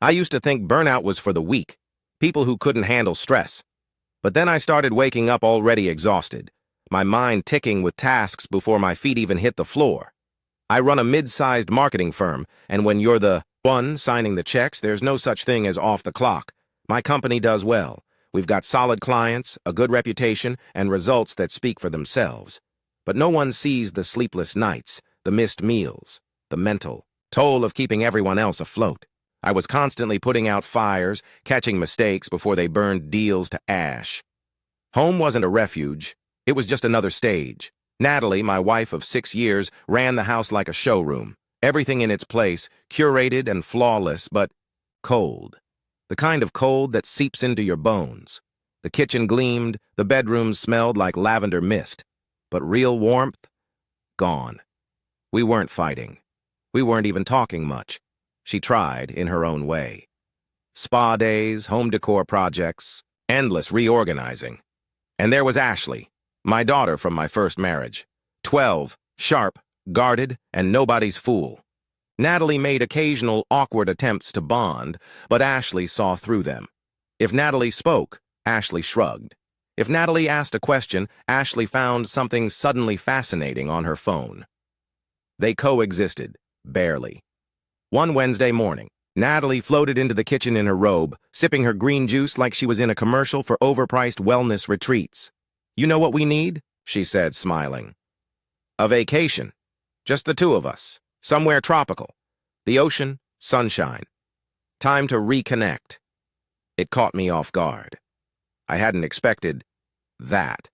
I used to think burnout was for the weak, people who couldn't handle stress. But then I started waking up already exhausted, my mind ticking with tasks before my feet even hit the floor. I run a mid-sized marketing firm, and when you're the one signing the checks, there's no such thing as off the clock. My company does well. We've got solid clients, a good reputation, and results that speak for themselves. But no one sees the sleepless nights, the missed meals, the mental toll of keeping everyone else afloat. I was constantly putting out fires, catching mistakes before they burned deals to ash. Home wasn't a refuge. It was just another stage. Natalie, my wife of 6 years, ran the house like a showroom. Everything in its place, curated and flawless, but cold. The kind of cold that seeps into your bones. The kitchen gleamed, the bedrooms smelled like lavender mist. But real warmth? Gone. We weren't fighting. We weren't even talking much. She tried in her own way. Spa days, home decor projects, endless reorganizing. And there was Ashley, my daughter from my first marriage. 12, sharp, guarded, and nobody's fool. Natalie made occasional awkward attempts to bond, but Ashley saw through them. If Natalie spoke, Ashley shrugged. If Natalie asked a question, Ashley found something suddenly fascinating on her phone. They coexisted, barely. One Wednesday morning, Natalie floated into the kitchen in her robe, sipping her green juice like she was in a commercial for overpriced wellness retreats. "You know what we need?" she said, smiling. "A vacation. Just the two of us. Somewhere tropical. The ocean, sunshine. Time to reconnect." It caught me off guard. I hadn't expected that.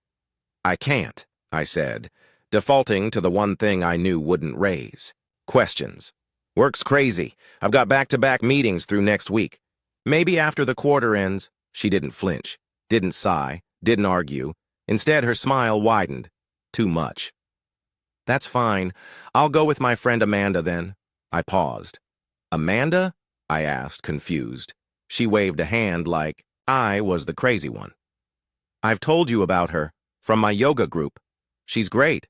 "I can't," I said, defaulting to the one thing I knew wouldn't raise questions. "Work's crazy. I've got back-to-back meetings through next week. Maybe after the quarter ends." She didn't flinch, didn't sigh, didn't argue. Instead, her smile widened. Too much. "That's fine. I'll go with my friend Amanda then." I paused. "Amanda?" I asked, confused. She waved a hand like I was the crazy one. "I've told you about her, from my yoga group. She's great."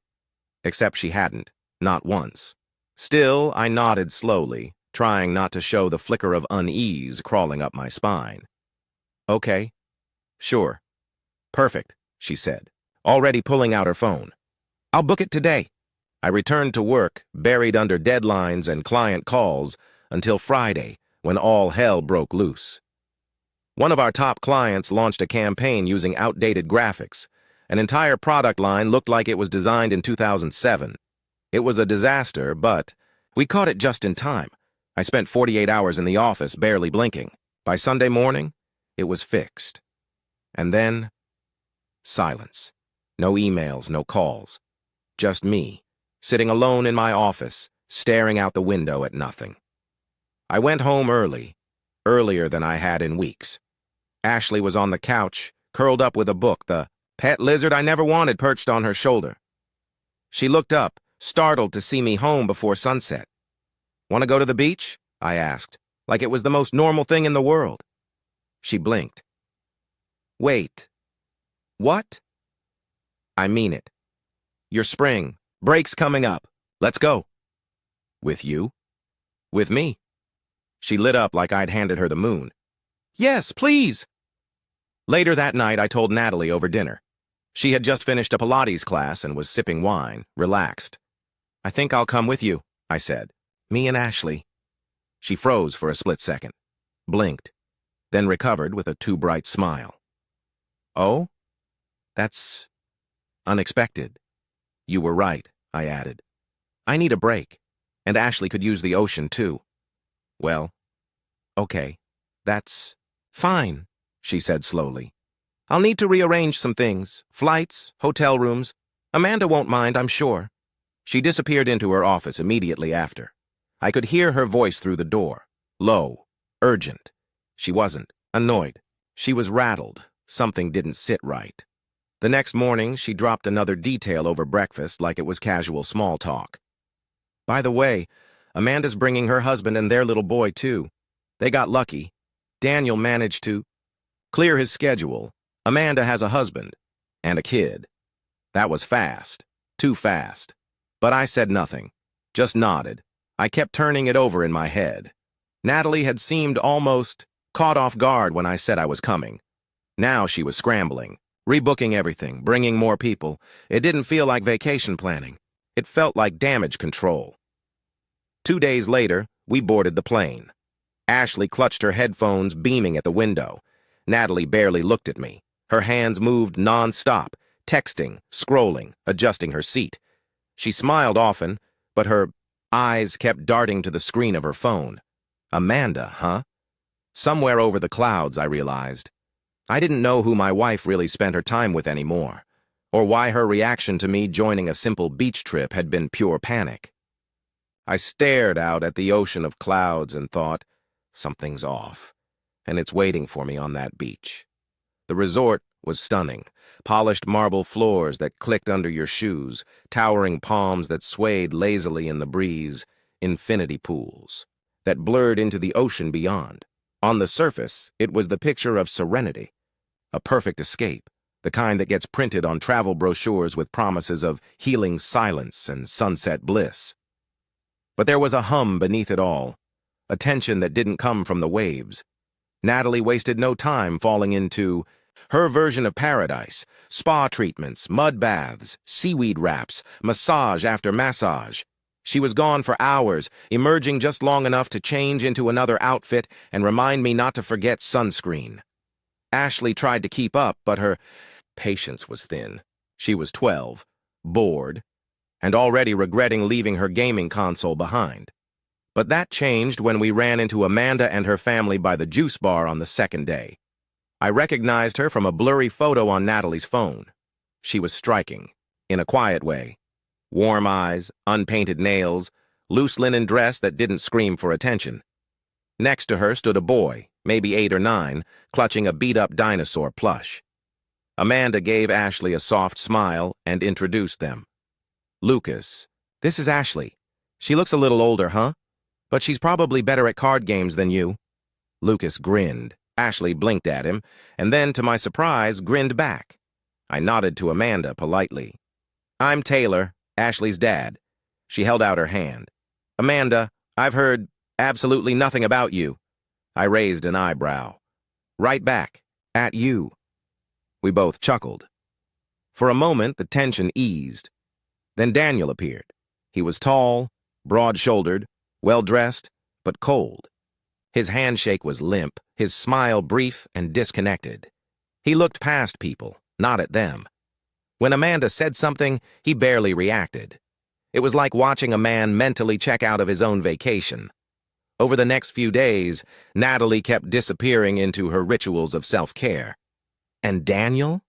Except she hadn't, not once. Still, I nodded slowly, trying not to show the flicker of unease crawling up my spine. "Okay. Sure. Perfect," she said, already pulling out her phone. "I'll book it today." I returned to work, buried under deadlines and client calls, until Friday, when all hell broke loose. One of our top clients launched a campaign using outdated graphics. An entire product line looked like it was designed in 2007. It was a disaster, but we caught it just in time. I spent 48 hours in the office, barely blinking. By Sunday morning, it was fixed. And then, silence. No emails, no calls. Just me, sitting alone in my office, staring out the window at nothing. I went home early, earlier than I had in weeks. Ashley was on the couch, curled up with a book, the pet lizard I never wanted perched on her shoulder. She looked up, startled to see me home before sunset. "Want to go to the beach?" I asked, like it was the most normal thing in the world. She blinked. "Wait. What?" "I mean it. Your spring break's coming up. Let's go." "With you?" "With me." She lit up like I'd handed her the moon. "Yes, please." Later that night, I told Natalie over dinner. She had just finished a Pilates class and was sipping wine, relaxed. "I think I'll come with you," I said. "Me and Ashley." She froze for a split second, blinked, then recovered with a too bright smile. "Oh? That's unexpected." "You were right," I added. "I need a break, and Ashley could use the ocean too." "Well, okay, that's fine," she said slowly. "I'll need to rearrange some things, flights, hotel rooms. Amanda won't mind, I'm sure." She disappeared into her office immediately after. I could hear her voice through the door, low, urgent. She wasn't annoyed. She was rattled. Something didn't sit right. The next morning, she dropped another detail over breakfast like it was casual small talk. "By the way, Amanda's bringing her husband and their little boy, too. They got lucky. Daniel managed to clear his schedule. Amanda has a husband and a kid." That was fast. Too fast. But I said nothing, just nodded. I kept turning it over in my head. Natalie had seemed almost caught off guard when I said I was coming. Now she was scrambling, rebooking everything, bringing more people. It didn't feel like vacation planning. It felt like damage control. 2 days later, we boarded the plane. Ashley clutched her headphones, beaming at the window. Natalie barely looked at me. Her hands moved non-stop, texting, scrolling, adjusting her seat. She smiled often, but her eyes kept darting to the screen of her phone. Amanda, huh? Somewhere over the clouds, I realized. I didn't know who my wife really spent her time with anymore, or why her reaction to me joining a simple beach trip had been pure panic. I stared out at the ocean of clouds and thought, something's off, and it's waiting for me on that beach. The resort was stunning. Polished marble floors that clicked under your shoes, towering palms that swayed lazily in the breeze, infinity pools that blurred into the ocean beyond. On the surface, it was the picture of serenity, a perfect escape, the kind that gets printed on travel brochures with promises of healing silence and sunset bliss. But there was a hum beneath it all, a tension that didn't come from the waves. Natalie wasted no time falling into her version of paradise: spa treatments, mud baths, seaweed wraps, massage after massage. She was gone for hours, emerging just long enough to change into another outfit and remind me not to forget sunscreen. Ashley tried to keep up, but her patience was thin. She was 12, bored, and already regretting leaving her gaming console behind. But that changed when we ran into Amanda and her family by the juice bar on the second day. I recognized her from a blurry photo on Natalie's phone. She was striking, in a quiet way. Warm eyes, unpainted nails, loose linen dress that didn't scream for attention. Next to her stood a boy, maybe 8 or 9, clutching a beat-up dinosaur plush. Amanda gave Ashley a soft smile and introduced them. Lucas, this is Ashley. She looks a little older, huh? But she's probably better at card games than you. Lucas grinned. Ashley blinked at him, and then, to my surprise, grinned back. I nodded to Amanda politely. I'm Taylor, Ashley's dad. She held out her hand. Amanda, I've heard absolutely nothing about you. I raised an eyebrow. Right back, at you. We both chuckled. For a moment, the tension eased. Then Daniel appeared. He was tall, broad-shouldered, well-dressed, but cold. His handshake was limp, his smile brief and disconnected. He looked past people, not at them. When Amanda said something, he barely reacted. It was like watching a man mentally check out of his own vacation. Over the next few days, Natalie kept disappearing into her rituals of self-care. And Daniel?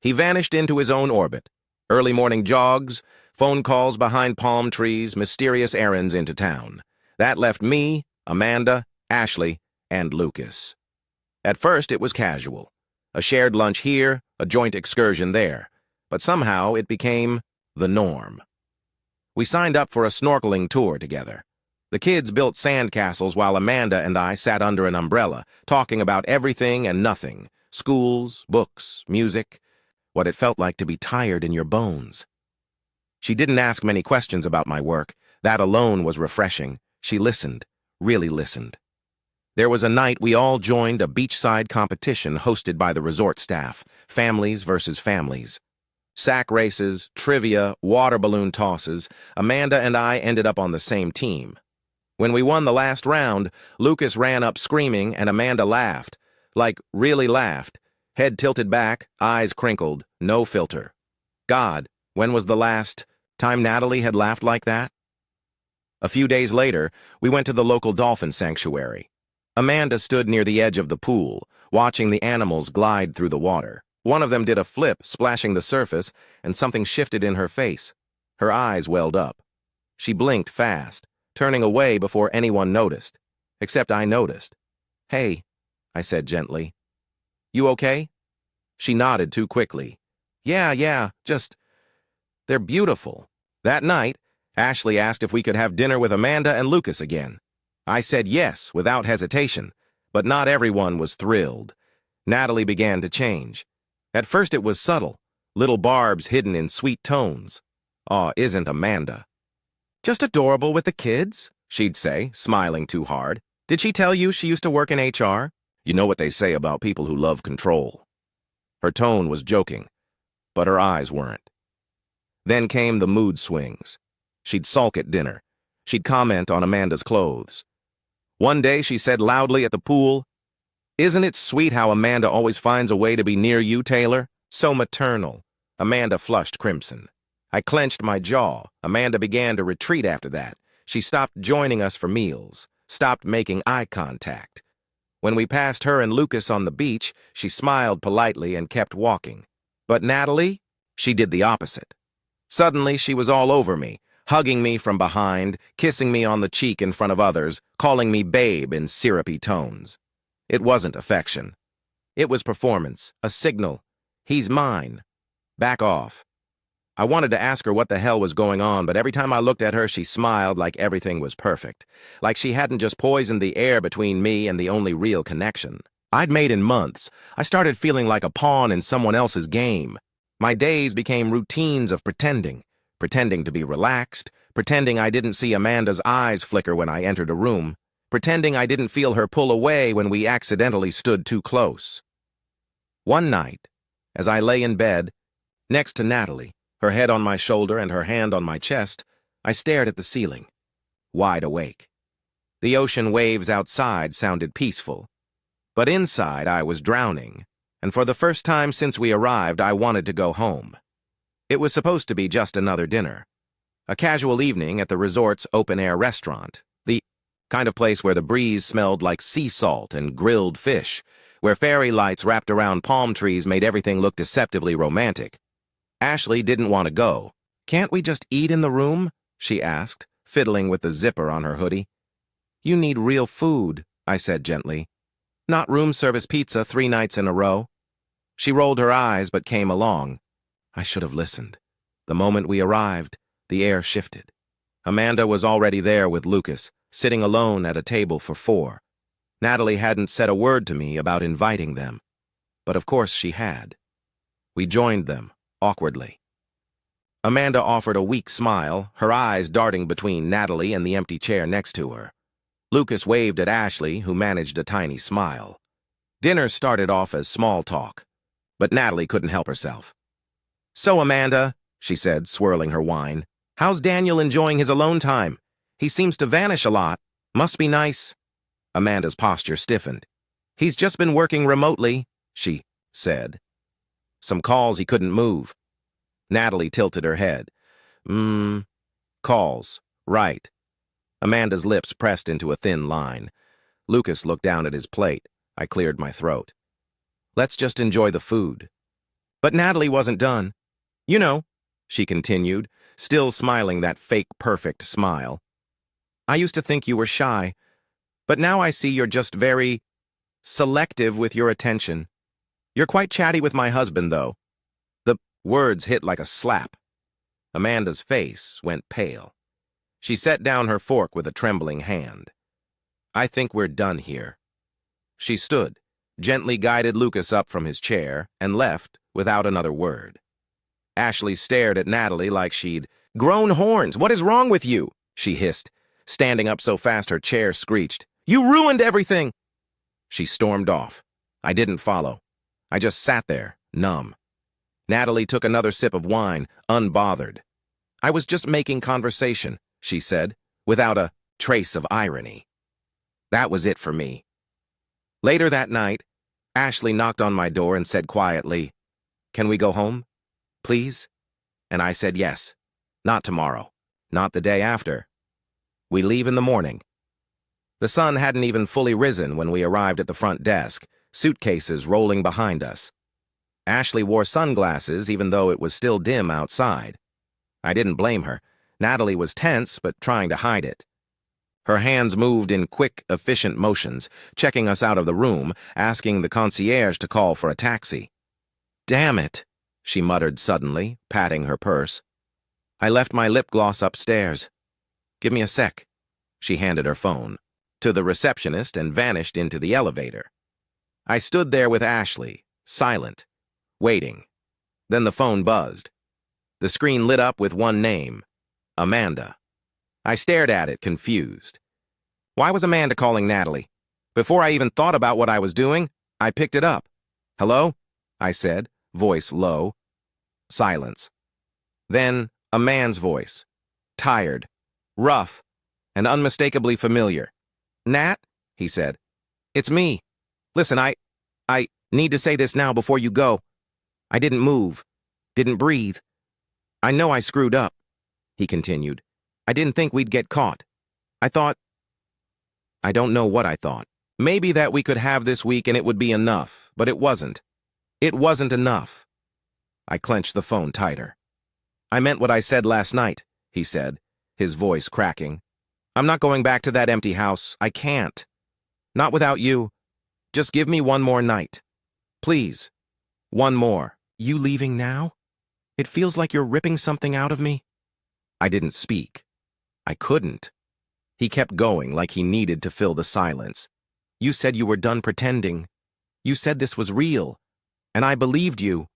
He vanished into his own orbit. Early morning jogs, phone calls behind palm trees, mysterious errands into town. That left me, Amanda, Ashley, and Lucas. At first, it was casual. A shared lunch here, a joint excursion there. But somehow, it became the norm. We signed up for a snorkeling tour together. The kids built sandcastles while Amanda and I sat under an umbrella, talking about everything and nothing. Schools, books, music, what it felt like to be tired in your bones. She didn't ask many questions about my work. That alone was refreshing. She listened, really listened. There was a night we all joined a beachside competition hosted by the resort staff, families versus families. Sack races, trivia, water balloon tosses. Amanda and I ended up on the same team. When we won the last round, Lucas ran up screaming and Amanda laughed. Like, really laughed. Head tilted back, eyes crinkled, no filter. God, when was the last time Natalie had laughed like that? A few days later, we went to the local dolphin sanctuary. Amanda stood near the edge of the pool, watching the animals glide through the water. One of them did a flip, splashing the surface, and something shifted in her face. Her eyes welled up. She blinked fast, turning away before anyone noticed. Except I noticed. Hey, I said gently. You okay? She nodded too quickly. Yeah, just... They're beautiful. That night, Ashley asked if we could have dinner with Amanda and Lucas again. I said yes, without hesitation, but not everyone was thrilled. Natalie began to change. At first it was subtle, little barbs hidden in sweet tones. Aw, isn't Amanda? Just adorable with the kids, she'd say, smiling too hard. Did she tell you she used to work in HR? You know what they say about people who love control. Her tone was joking, but her eyes weren't. Then came the mood swings. She'd sulk at dinner. She'd comment on Amanda's clothes. One day she said loudly at the pool, "Isn't it sweet how Amanda always finds a way to be near you, Taylor? So maternal." Amanda flushed crimson. I clenched my jaw. Amanda began to retreat after that. She stopped joining us for meals, stopped making eye contact. When we passed her and Lucas on the beach, she smiled politely and kept walking. But Natalie? She did the opposite. Suddenly, she was all over me, hugging me from behind, kissing me on the cheek in front of others, calling me babe in syrupy tones. It wasn't affection. It was performance, a signal. He's mine. Back off. I wanted to ask her what the hell was going on, but every time I looked at her, she smiled like everything was perfect. Like she hadn't just poisoned the air between me and the only real connection I'd made in months. I started feeling like a pawn in someone else's game. My days became routines of pretending to be relaxed, pretending I didn't see Amanda's eyes flicker when I entered a room, pretending I didn't feel her pull away when we accidentally stood too close. One night, as I lay in bed, next to Natalie, her head on my shoulder and her hand on my chest, I stared at the ceiling, wide awake. The ocean waves outside sounded peaceful, but inside I was drowning, and for the first time since we arrived, I wanted to go home. It was supposed to be just another dinner, a casual evening at the resort's open-air restaurant, the kind of place where the breeze smelled like sea salt and grilled fish, where fairy lights wrapped around palm trees made everything look deceptively romantic. Ashley didn't want to go. "Can't we just eat in the room?" she asked, fiddling with the zipper on her hoodie. "You need real food," I said gently. "Not room service pizza 3 nights in a row." She rolled her eyes but came along. I should have listened. The moment we arrived, the air shifted. Amanda was already there with Lucas, sitting alone at a table for 4. Natalie hadn't said a word to me about inviting them, but of course she had. We joined them, awkwardly. Amanda offered a weak smile, her eyes darting between Natalie and the empty chair next to her. Lucas waved at Ashley, who managed a tiny smile. Dinner started off as small talk, but Natalie couldn't help herself. "So, Amanda," she said, swirling her wine, "how's Daniel enjoying his alone time? He seems to vanish a lot. Must be nice." Amanda's posture stiffened. "He's just been working remotely," she said. "Some calls he couldn't move." Natalie tilted her head. Calls. Right." Amanda's lips pressed into a thin line. Lucas looked down at his plate. I cleared my throat. "Let's just enjoy the food." But Natalie wasn't done. "You know," she continued, still smiling that fake perfect smile. "I used to think you were shy, but now I see you're just very selective with your attention. You're quite chatty with my husband, though." The words hit like a slap. Amanda's face went pale. She set down her fork with a trembling hand. "I think we're done here." She stood, gently guided Lucas up from his chair, and left without another word. Ashley stared at Natalie like she'd grown horns. "What is wrong with you?" she hissed, standing up so fast her chair screeched. "You ruined everything!" She stormed off. I didn't follow. I just sat there, numb. Natalie took another sip of wine, unbothered. "I was just making conversation," she said, without a trace of irony. That was it for me. Later that night, Ashley knocked on my door and said quietly, "Can we go home? Please?" And I said yes. Not tomorrow. Not the day after. We leave in the morning. The sun hadn't even fully risen when we arrived at the front desk, suitcases rolling behind us. Ashley wore sunglasses even though it was still dim outside. I didn't blame her. Natalie was tense but trying to hide it. Her hands moved in quick, efficient motions, checking us out of the room, asking the concierge to call for a taxi. "Damn it," she muttered suddenly, patting her purse. "I left my lip gloss upstairs. Give me a sec." She handed her phone to the receptionist and vanished into the elevator. I stood there with Ashley, silent, waiting. Then the phone buzzed. The screen lit up with one name, Amanda. I stared at it, confused. Why was Amanda calling Natalie? Before I even thought about what I was doing, I picked it up. "Hello?" I said, voice low. Silence. Then a man's voice. Tired, rough, and unmistakably familiar. "Nat," he said. "It's me. Listen, I need to say this now before you go. I didn't move, didn't breathe. I know I screwed up," he continued. "I didn't think we'd get caught. I don't know what I thought. Maybe that we could have this week and it would be enough, but it wasn't. It wasn't enough." I clenched the phone tighter. "I meant what I said last night," he said, his voice cracking. "I'm not going back to that empty house. I can't. Not without you. Just give me one more night. Please. One more." "You leaving now? It feels like you're ripping something out of me." I didn't speak. I couldn't. He kept going like he needed to fill the silence. "You said you were done pretending. You said this was real. And I believed you.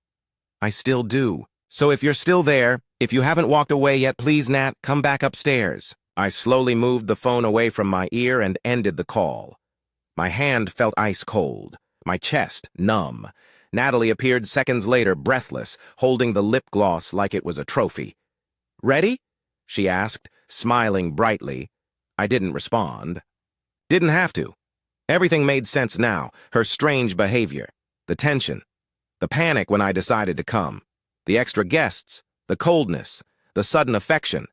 I still do. So if you're still there, if you haven't walked away yet, please, Nat, come back upstairs." I slowly moved the phone away from my ear and ended the call. My hand felt ice cold, my chest numb. Natalie appeared seconds later, breathless, holding the lip gloss like it was a trophy. "Ready?" she asked, smiling brightly. I didn't respond. Didn't have to. Everything made sense now, her strange behavior, the tension, the panic when I decided to come, the extra guests, the coldness, the sudden affection.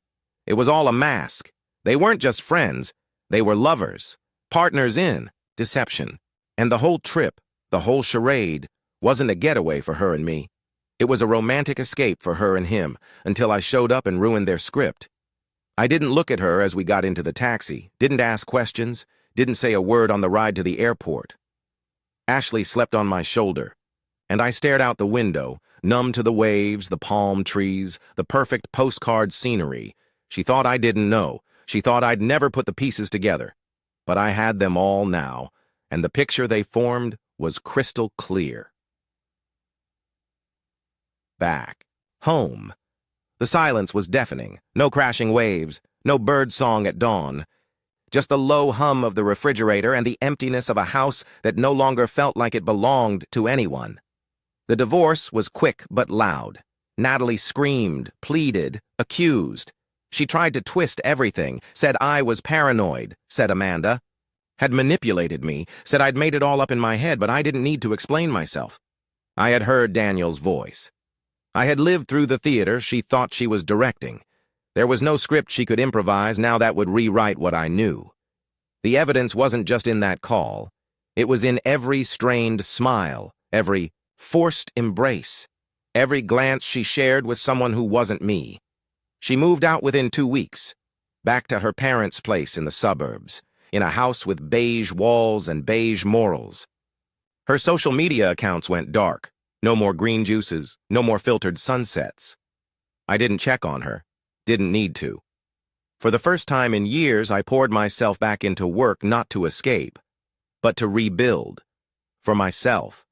It was all a mask. They weren't just friends. They were lovers, partners in deception. And the whole trip, the whole charade, wasn't a getaway for her and me. It was a romantic escape for her and him, until I showed up and ruined their script. I didn't look at her as we got into the taxi, didn't ask questions, didn't say a word on the ride to the airport. Ashley slept on my shoulder, and I stared out the window, numb to the waves, the palm trees, the perfect postcard scenery. She thought I didn't know. She thought I'd never put the pieces together. But I had them all now, and the picture they formed was crystal clear. Back. Home. The silence was deafening. No crashing waves, no bird song at dawn. Just the low hum of the refrigerator and the emptiness of a house that no longer felt like it belonged to anyone. The divorce was quick but loud. Natalie screamed, pleaded, accused. She tried to twist everything, said I was paranoid, said Amanda. Had manipulated me, said I'd made it all up in my head, but I didn't need to explain myself. I had heard Daniel's voice. I had lived through the theater she thought she was directing. There was no script she could improvise now that would rewrite what I knew. The evidence wasn't just in that call. It was in every strained smile, every forced embrace, every glance she shared with someone who wasn't me. She moved out within 2 weeks, back to her parents' place in the suburbs, in a house with beige walls and beige morals. Her social media accounts went dark. No more green juices, no more filtered sunsets. I didn't check on her, didn't need to. For the first time in years, I poured myself back into work not to escape, but to rebuild, for myself,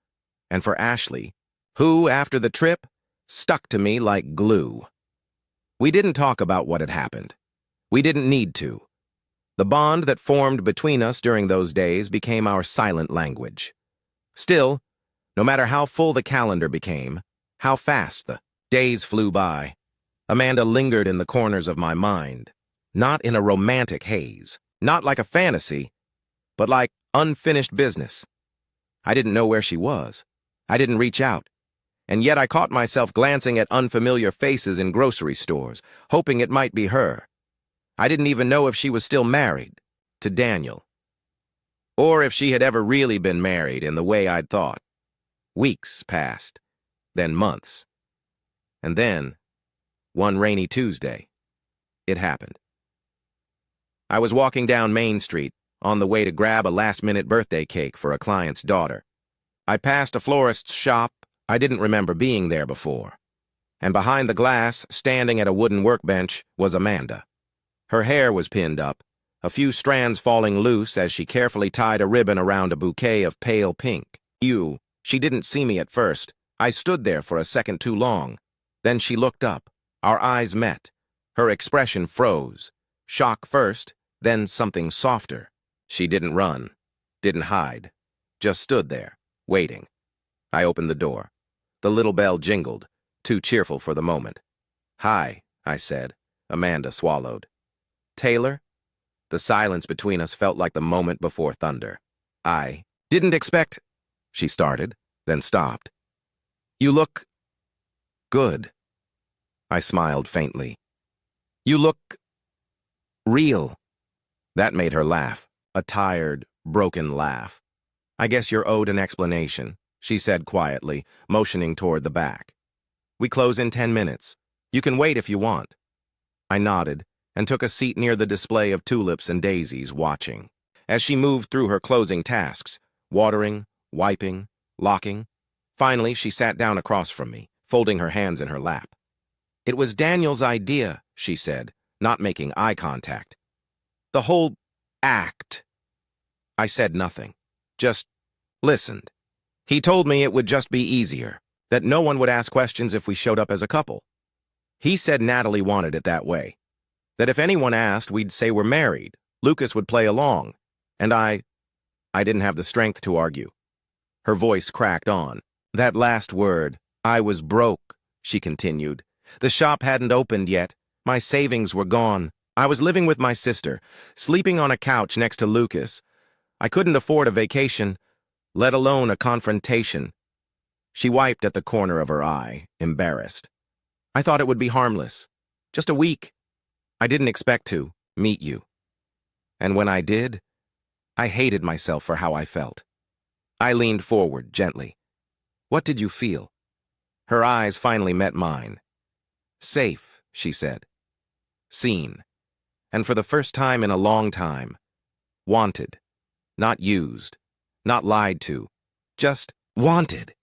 and for Ashley, who, after the trip, stuck to me like glue. We didn't talk about what had happened. We didn't need to. The bond that formed between us during those days became our silent language. Still, no matter how full the calendar became, how fast the days flew by, Amanda lingered in the corners of my mind, not in a romantic haze, not like a fantasy, but like unfinished business. I didn't know where she was. I didn't reach out. And yet I caught myself glancing at unfamiliar faces in grocery stores, hoping it might be her. I didn't even know if she was still married to Daniel, or if she had ever really been married in the way I'd thought. Weeks passed, then months. And then, one rainy Tuesday, it happened. I was walking down Main Street, on the way to grab a last-minute birthday cake for a client's daughter. I passed a florist's shop. I didn't remember being there before. And behind the glass, standing at a wooden workbench, was Amanda. Her hair was pinned up, a few strands falling loose as she carefully tied a ribbon around a bouquet of pale pink. She didn't see me at first. I stood there for a second too long. Then she looked up. Our eyes met. Her expression froze. Shock first, then something softer. She didn't run, didn't hide, just stood there, waiting. I opened the door. The little bell jingled, too cheerful for the moment. "Hi," I said. Amanda swallowed. "Taylor?" The silence between us felt like the moment before thunder. "I didn't expect," she started, then stopped. "You look good." I smiled faintly. "You look real." That made her laugh, a tired, broken laugh. "I guess you're owed an explanation," she said quietly, motioning toward the back. "We close in 10 minutes. You can wait if you want." I nodded and took a seat near the display of tulips and daisies, watching. As she moved through her closing tasks, watering, wiping, locking, finally she sat down across from me, folding her hands in her lap. "It was Daniel's idea," she said, not making eye contact. "The whole act." I said nothing, just listened. "He told me it would just be easier, that no one would ask questions if we showed up as a couple. He said Natalie wanted it that way, that if anyone asked, we'd say we're married, Lucas would play along, and I didn't have the strength to argue." Her voice cracked on. "That last word, I was broke," she continued. "The shop hadn't opened yet. My savings were gone. I was living with my sister, sleeping on a couch next to Lucas. I couldn't afford a vacation, let alone a confrontation." She wiped at the corner of her eye, embarrassed. "I thought it would be harmless. Just a week. I didn't expect to meet you. And when I did, I hated myself for how I felt." I leaned forward gently. "What did you feel?" Her eyes finally met mine. "Safe," she said. "Seen. And for the first time in a long time, wanted. Not used. Not lied to. Just wanted."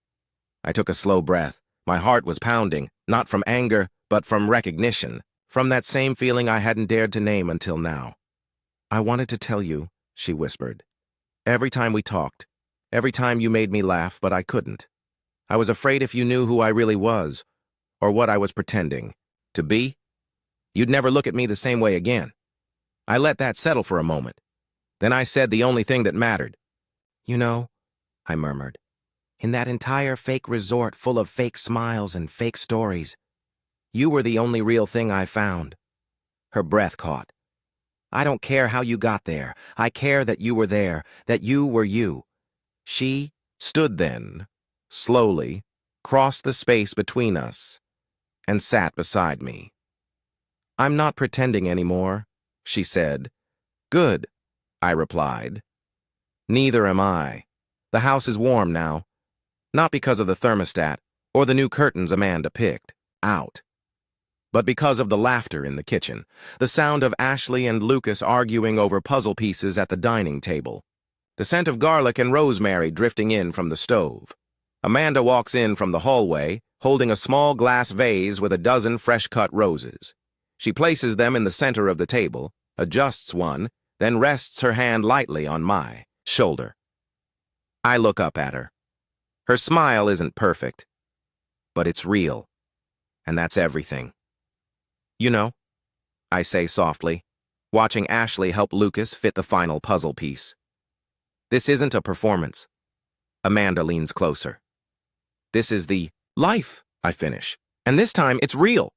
I took a slow breath. My heart was pounding, not from anger, but from recognition, from that same feeling I hadn't dared to name until now. "I wanted to tell you," she whispered. "Every time we talked, every time you made me laugh, but I couldn't. I was afraid if you knew who I really was, or what I was pretending to be, you'd never look at me the same way again." I let that settle for a moment. Then I said the only thing that mattered. "You know," I murmured, "in that entire fake resort full of fake smiles and fake stories, you were the only real thing I found." Her breath caught. "I don't care how you got there. I care that you were there, that you were you." She stood then, slowly, crossed the space between us, and sat beside me. "I'm not pretending anymore," she said. "Good," I replied. "Neither am I. The house is warm now. Not because of the thermostat or the new curtains Amanda picked out, but because of the laughter in the kitchen, the sound of Ashley and Lucas arguing over puzzle pieces at the dining table, the scent of garlic and rosemary drifting in from the stove. Amanda walks in from the hallway, holding a small glass vase with a dozen fresh-cut roses. She places them in the center of the table, adjusts one, then rests her hand lightly on my shoulder. I look up at her. Her smile isn't perfect, but it's real, and that's everything. "You know," I say softly, watching Ashley help Lucas fit the final puzzle piece. "This isn't a performance." Amanda leans closer. "This is the life," I finish, "and this time it's real."